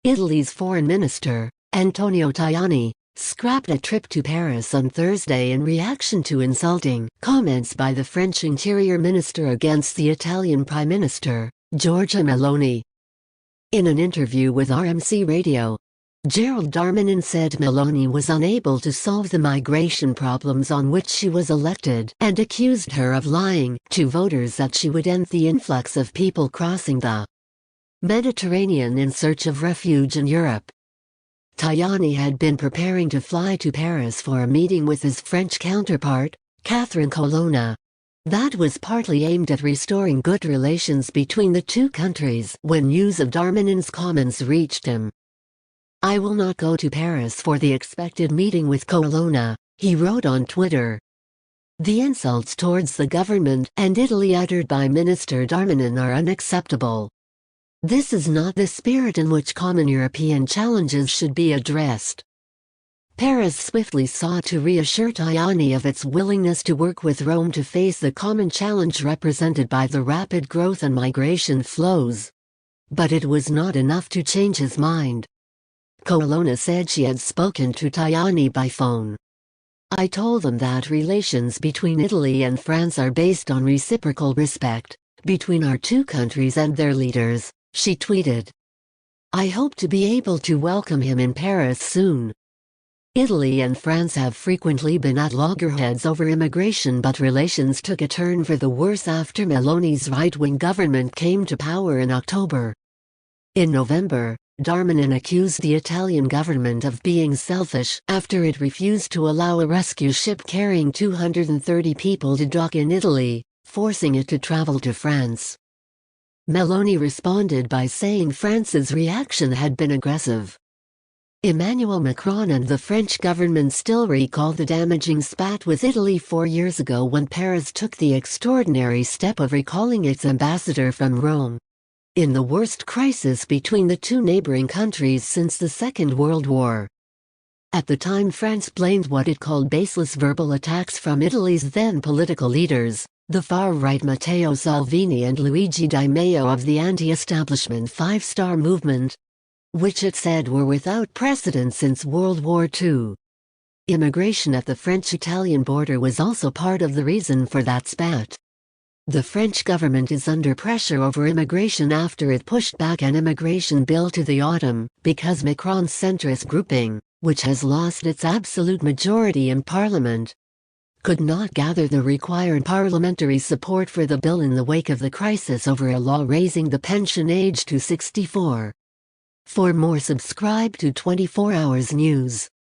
Italy's Foreign Minister, Antonio Tajani, scrapped a trip to Paris on Thursday in reaction to insulting comments by the French Interior Minister against the Italian Prime Minister, Giorgia Meloni. In an interview with RMC Radio, Gérald Darmanin said Meloni was unable to solve the migration problems on which she was elected and accused her of lying to voters that she would end the influx of people crossing the Mediterranean in search of refuge in Europe. Tajani had been preparing to fly to Paris for a meeting with his French counterpart, Catherine Colonna. That was partly aimed at restoring good relations between the two countries when news of Darmanin's comments reached him. "I will not go to Paris for the expected meeting with Colonna," he wrote on Twitter. The insults towards the government and Italy uttered by Minister Darmanin are unacceptable. This is not the spirit in which common European challenges should be addressed. Paris swiftly sought to reassure Tajani of its willingness to work with Rome to face the common challenge represented by the rapid growth and migration flows. But it was not enough to change his mind. Colonna said she had spoken to Tajani by phone. "I told them that relations between Italy and France are based on reciprocal respect between our two countries and their leaders," she tweeted. "I hope to be able to welcome him in Paris soon." Italy and France have frequently been at loggerheads over immigration, but relations took a turn for the worse after Meloni's right-wing government came to power in October. In November, Darmanin accused the Italian government of being selfish after it refused to allow a rescue ship carrying 230 people to dock in Italy, forcing it to travel to France. Meloni responded by saying France's reaction had been aggressive. Emmanuel Macron and the French government still recall the damaging spat with Italy 4 years ago when Paris took the extraordinary step of recalling its ambassador from Rome. In the worst crisis between the two neighboring countries since the Second World War. At the time, France blamed what it called baseless verbal attacks from Italy's then political leaders, the far-right Matteo Salvini and Luigi Di Maio of the anti-establishment Five Star Movement, which it said were without precedent since World War II. Immigration at the French-Italian border was also part of the reason for that spat. The French government is under pressure over immigration after it pushed back an immigration bill to the autumn, because Macron's centrist grouping, which has lost its absolute majority in parliament, could not gather the required parliamentary support for the bill in the wake of the crisis over a law raising the pension age to 64. For more, subscribe to 24 Hours News.